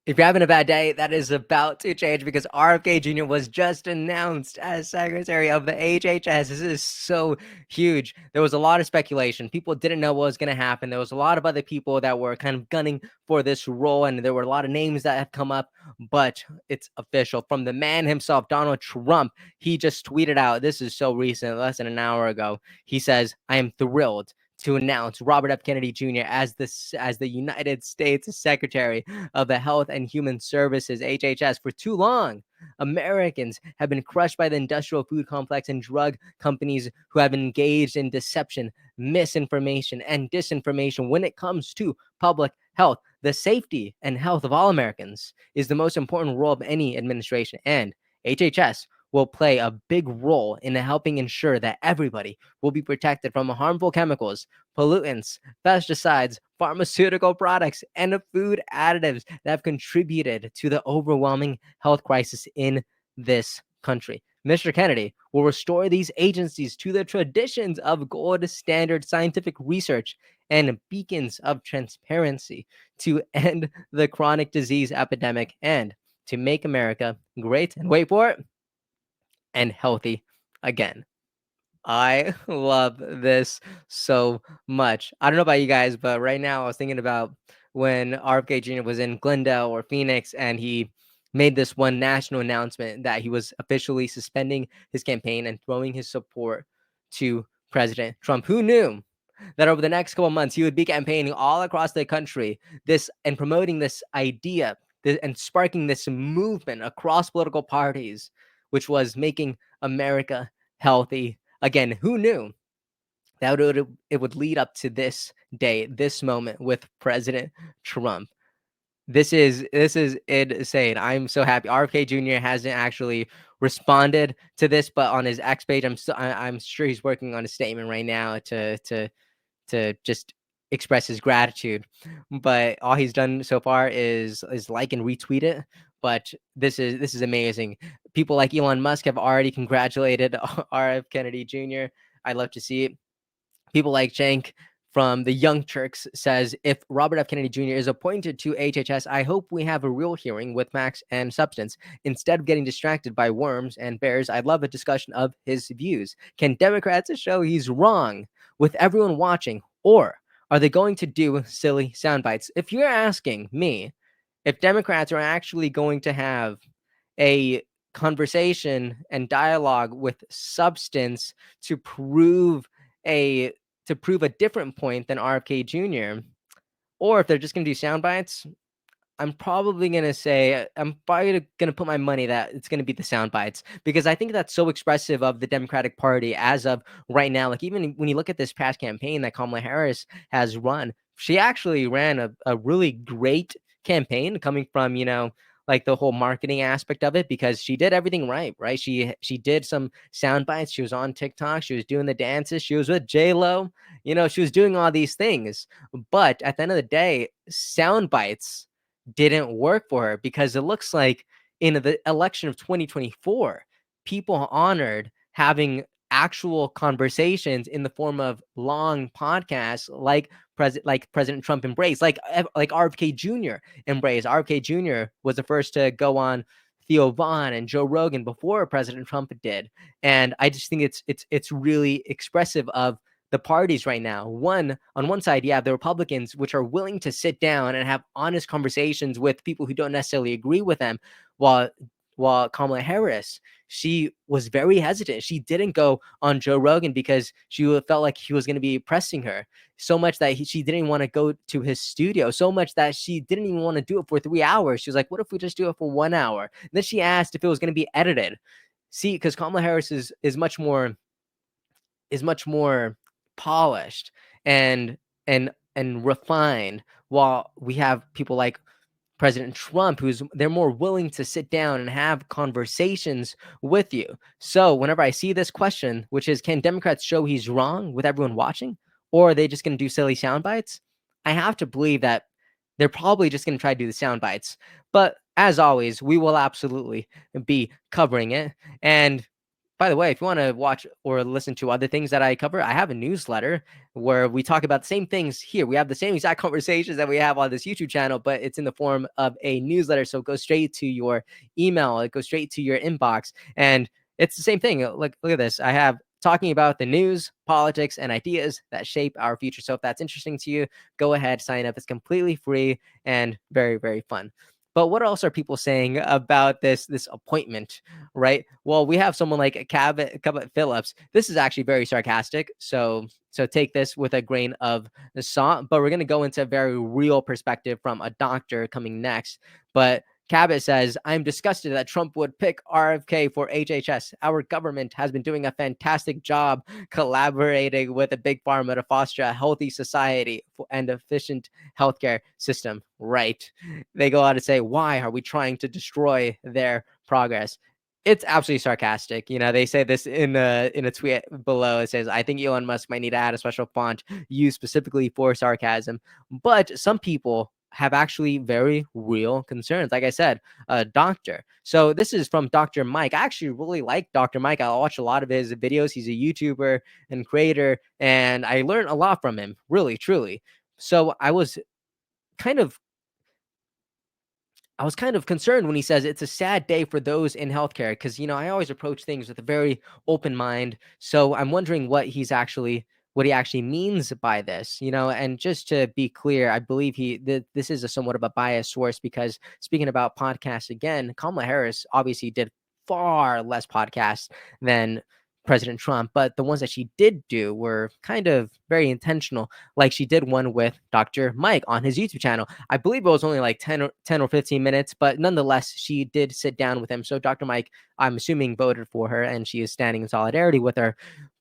If you're having a bad day, that is about to change because RFK Jr. was just announced as Secretary of the HHS. This is so huge. There was a lot of speculation. People didn't know what was going to happen. There was a lot of other people that were kind of gunning for this role, and there were a lot of names that have come up, but it's official. From the man himself, Donald Trump, he just tweeted out, this is so recent, less than an hour ago. He says, "I am thrilled to announce Robert F. Kennedy Jr. as the United States Secretary of the Health and Human Services, HHS. For too long, Americans have been crushed by the industrial food complex and drug companies who have engaged in deception, misinformation, and disinformation when it comes to public health. The safety and health of all Americans is the most important role of any administration, and HHS will play a big role in helping ensure that everybody will be protected from harmful chemicals, pollutants, pesticides, pharmaceutical products, and food additives that have contributed to the overwhelming health crisis in this country. Mr. Kennedy will restore these agencies to the traditions of gold standard scientific research and beacons of transparency to end the chronic disease epidemic and to make America great, and wait for it, and healthy again." I love this so much. I don't know about you guys, but right now I was thinking about when RFK Jr. was in Glendale or Phoenix and he made this one national announcement that he was officially suspending his campaign and throwing his support to President Trump. Who knew that over the next couple of months he would be campaigning all across the country this and promoting this idea and sparking this movement across political parties, which was making America healthy again? Who knew that it would lead up to this day, this moment with President Trump? This is insane. I'm so happy. RFK Jr. hasn't actually responded to this, but on his X page, I'm sure he's working on a statement right now to just express his gratitude. But all he's done so far is like and retweet it. But this is amazing. People like Elon Musk have already congratulated RF Kennedy Jr. I love to see it. People like Cenk from the Young Turks says, "If Robert F. Kennedy Jr. is appointed to HHS, I hope we have a real hearing with facts and substance. Instead of getting distracted by worms and bears, I'd love a discussion of his views. Can Democrats show he's wrong with everyone watching, or are they going to do silly sound bites?" If you're asking me if Democrats are actually going to have a conversation and dialogue with substance to a prove a different point than RFK Jr., or if they're just going to do sound bites, I'm probably going to say I'm probably going to put my money that it's going to be the sound bites, because I think that's so expressive of the Democratic Party as of right now. Like, even when you look at this past campaign that Kamala Harris has run, she actually ran a really great campaign coming from, like the whole marketing aspect of it, because she did everything right. She did some sound bites. She was on TikTok. She was doing the dances. She was with J Lo. She was doing all these things. But at the end of the day, sound bites didn't work for her, because it looks like in the election of 2024, people honored having actual conversations in the form of long podcasts like President Trump embraced, like RFK Jr. embraced. RFK Jr. was the first to go on Theo Vaughn and Joe Rogan before President Trump did. And I just think it's really expressive of the parties right now. On one side, you have the Republicans, which are willing to sit down and have honest conversations with people who don't necessarily agree with them, while Kamala Harris, she was very hesitant. She didn't go on Joe Rogan because she felt like he was going to be pressing her so much that she didn't want to go to his studio, so much that she didn't even want to do it for 3 hours. She was like, what if we just do it for 1 hour? And then she asked if it was going to be edited. See, because Kamala Harris is much more polished and refined, while we have people like President Trump, they're more willing to sit down and have conversations with you. So whenever I see this question, which is, can Democrats show he's wrong with everyone watching, or are they just going to do silly sound bites? I have to believe that they're probably just going to try to do the sound bites. But as always, we will absolutely be covering it. And By the way, if you want to watch or listen to other things that I cover, I have a newsletter where we talk about the same things here. We have the same exact conversations that we have on this YouTube channel, but it's in the form of a newsletter. So it goes straight to your email, it goes straight to your inbox. And it's the same thing. Look at this. I have talking about the news, politics, and ideas that shape our future. So if that's interesting to you, go ahead, sign up. It's completely free and very, very fun. But what else are people saying about this appointment, right? Well, we have someone like Cabot Phillips. This is actually very sarcastic, so take this with a grain of salt. But we're going to go into a very real perspective from a doctor coming next. But Cabot says, I'm disgusted that Trump would pick RFK for HHS. Our government has been doing a fantastic job collaborating with a big pharma to foster a healthy society and efficient healthcare system. Right. They go on to say, why are we trying to destroy their progress? It's absolutely sarcastic. They say this in a tweet below. It says, I think Elon Musk might need to add a special font used specifically for sarcasm. But some people have actually very real concerns. Like I said, a doctor. So this is from Dr. Mike. I actually really like Dr. Mike. I watch a lot of his videos. He's a YouTuber and creator, and I learned a lot from him, really, truly. So kind of I was kind of concerned when he says it's a sad day for those in healthcare because I always approach things with a very open mind. So I'm wondering what he actually means by this, And just to be clear, I believe this is a somewhat of a biased source because speaking about podcasts again, Kamala Harris obviously did far less podcasts than President Trump, but the ones that she did do were kind of very intentional. Like she did one with Dr. Mike on his YouTube channel. I believe it was only like 10 or 15 minutes, but nonetheless, she did sit down with him. So Dr. Mike, I'm assuming, voted for her and she is standing in solidarity with her.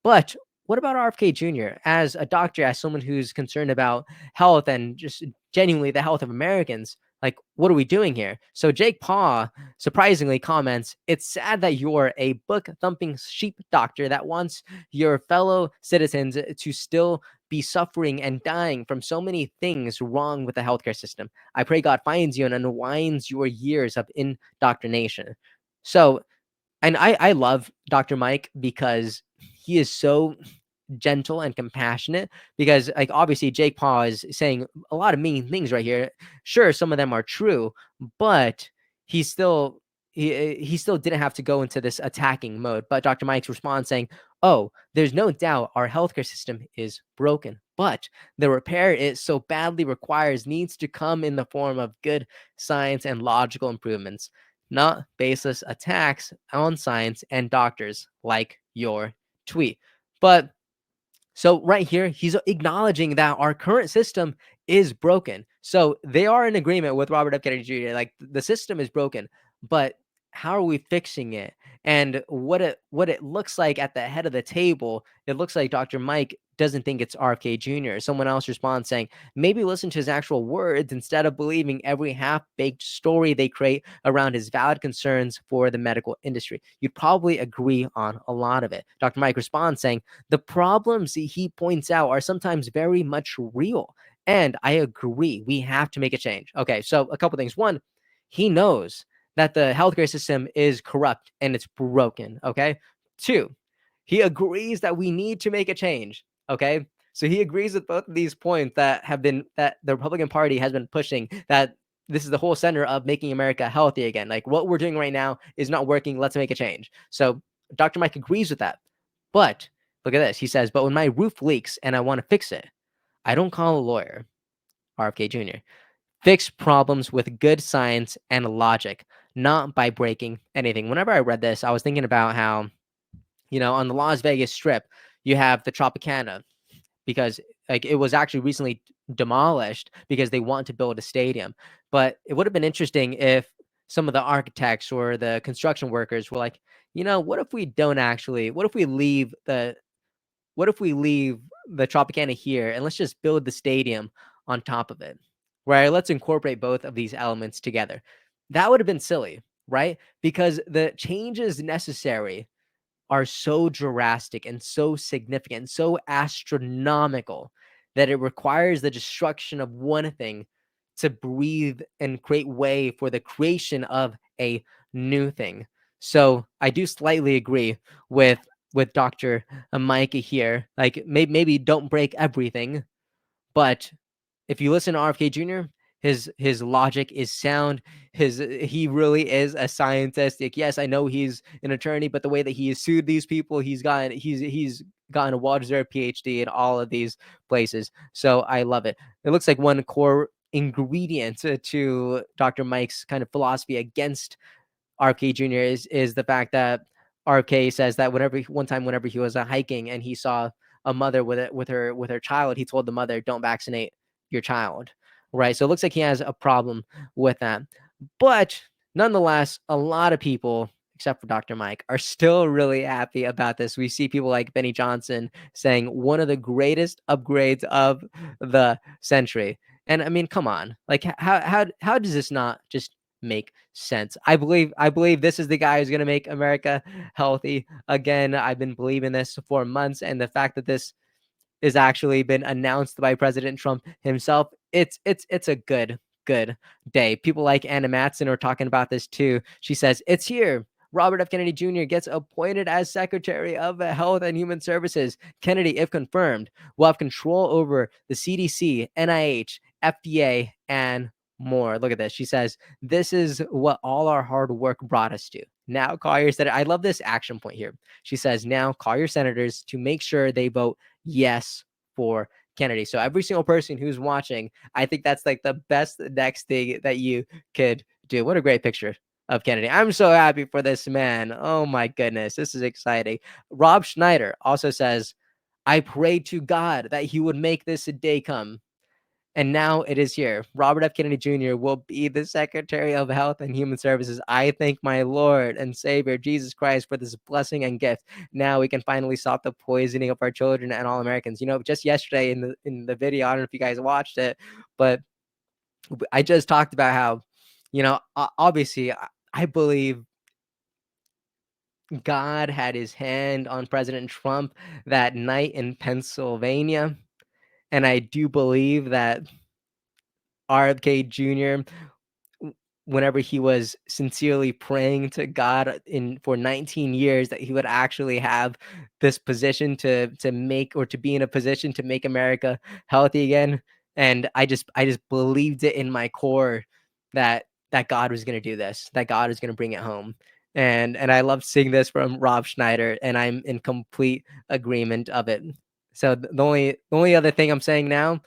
But what about RFK Jr. as a doctor, as someone who's concerned about health and just genuinely the health of Americans? Like, what are we doing here? So Jake Paul surprisingly comments, it's sad that you're a book thumping sheep doctor that wants your fellow citizens to still be suffering and dying from so many things wrong with the healthcare system. I pray God finds you and unwinds your years of indoctrination. So, and I love Dr. Mike because he is so gentle and compassionate because like obviously Jake Paul is saying a lot of mean things right here. Sure, some of them are true, but he still he still didn't have to go into this attacking mode. But Dr. Mike's response saying, oh, there's no doubt our healthcare system is broken, but the repair it so badly requires needs to come in the form of good science and logical improvements, not baseless attacks on science and doctors like your tweet. But so right here, he's acknowledging that our current system is broken. So they are in agreement with Robert F. Kennedy Jr. Like the system is broken, but how are we fixing it? And what it looks like at the head of the table, it looks like Dr. Mike doesn't think it's RFK Jr. Someone else responds saying, maybe listen to his actual words instead of believing every half-baked story they create around his valid concerns for the medical industry. You'd probably agree on a lot of it. Dr. Mike responds saying, the problems he points out are sometimes very much real. And I agree, we have to make a change. Okay, so a couple things. One, he knows that the healthcare system is corrupt and it's broken. Okay. Two, he agrees that we need to make a change. Okay. So he agrees with both of these points that the Republican Party has been pushing, that this is the whole center of making America healthy again. Like what we're doing right now is not working. Let's make a change. So Dr. Mike agrees with that. But look at this. He says, but when my roof leaks and I want to fix it, I don't call a lawyer, RFK Jr. Fix problems with good science and logic, not by breaking anything. Whenever I read this, I was thinking about how, on the Las Vegas Strip, you have the Tropicana because like it was actually recently demolished because they want to build a stadium. But it would have been interesting if some of the architects or the construction workers were like, what if we leave the Tropicana here and let's just build the stadium on top of it, right? Let's incorporate both of these elements together. That would have been silly, right? Because the changes necessary are so drastic and so significant, so astronomical that it requires the destruction of one thing to breathe and create way for the creation of a new thing. So I do slightly agree with Dr. Mike here. Like maybe don't break everything, but if you listen to RFK Jr., his logic is sound. He really is a scientist. Like, yes, I know he's an attorney, but the way that he has sued these people, he's gotten a well-deserved PhD in all of these places. So I love it. It looks like one core ingredient to Dr. Mike's kind of philosophy against RFK Jr. is the fact that RFK says that whenever he was hiking and he saw a mother with her child, he told the mother, "Don't vaccinate your child." Right. So it looks like he has a problem with that. But nonetheless, a lot of people, except for Dr. Mike, are still really happy about this. We see people like Benny Johnson saying one of the greatest upgrades of the century. And I mean, come on, like how does this not just make sense? I believe this is the guy who's going to make America healthy again. I've been believing this for months, and the fact that this is actually been announced by President Trump himself, it's a good day. People like Anna Matson are talking about this too. She says it's here. Robert F. Kennedy Jr. gets appointed as Secretary of Health and Human Services. Kennedy, if confirmed, will have control over the CDC, NIH, FDA, and more. Look at this. She says, this is what all our hard work brought us to. Now call your senators. I love this action point here. She says, now call your senators to make sure they vote yes for Kennedy. So every single person who's watching, I think that's like the best next thing that you could do. What a great picture of Kennedy. I'm so happy for this man. Oh my goodness. This is exciting. Rob Schneider also says, I prayed to God that he would make this a day come. And now it is here. Robert F. Kennedy Jr. will be the Secretary of Health and Human Services. I thank my Lord and Savior, Jesus Christ, for this blessing and gift. Now we can finally stop the poisoning of our children and all Americans. You know, just yesterday in the video, I don't know if you guys watched it, but I just talked about how, you know, obviously, I believe God had his hand on President Trump that night in Pennsylvania. And I do believe that RFK Jr., whenever he was sincerely praying to God for 19 years, that he would actually have this position to make, or to be in a position to make America healthy again. And I just believed it in my core that God was going to do this, that God is going to bring it home. And I love seeing this from Rob Schneider, and I'm in complete agreement of it. So the only other thing I'm saying now,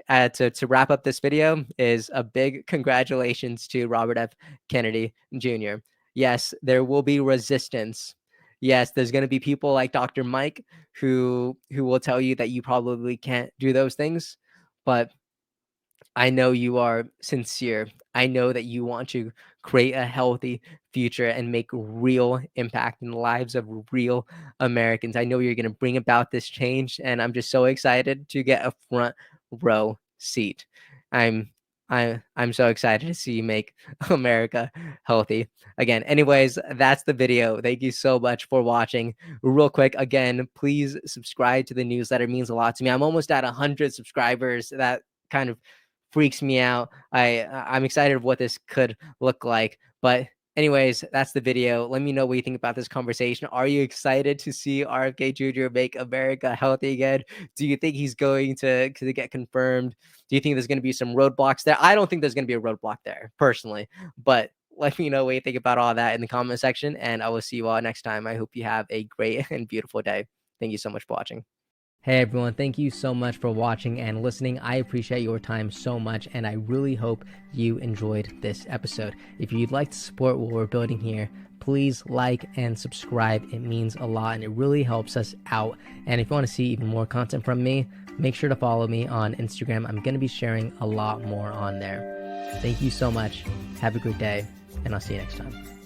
to wrap up this video, is a big congratulations to Robert F. Kennedy Jr. Yes, there will be resistance. Yes, there's going to be people like Dr. Mike who will tell you that you probably can't do those things, but I know you are sincere. I know that you want to create a healthy future and make real impact in the lives of real Americans. I know you're going to bring about this change, and I'm just so excited to get a front row seat. I'm I'm so excited to see you make America healthy again. Anyways, that's the video. Thank you so much for watching. Real quick, again, please subscribe to the newsletter. It means a lot to me. I'm almost at 100 subscribers. That kind of freaks me out. I'm excited of what this could look like. But anyways, that's the video. Let me know what you think about this conversation. Are you excited to see RFK Jr. make America healthy again? Do you think he's going to get confirmed? Do you think there's going to be some roadblocks there? I don't think there's going to be a roadblock there, personally. But let me know what you think about all that in the comment section, and I will see you all next time. I hope you have a great and beautiful day. Thank you so much for watching. Hey everyone, thank you so much for watching and listening. I appreciate your time so much, and I really hope you enjoyed this episode. If you'd like to support what we're building here, please like and subscribe. It means a lot and it really helps us out. And if you want to see even more content from me, make sure to follow me on Instagram. I'm going to be sharing a lot more on there. Thank you so much. Have a great day, and I'll see you next time.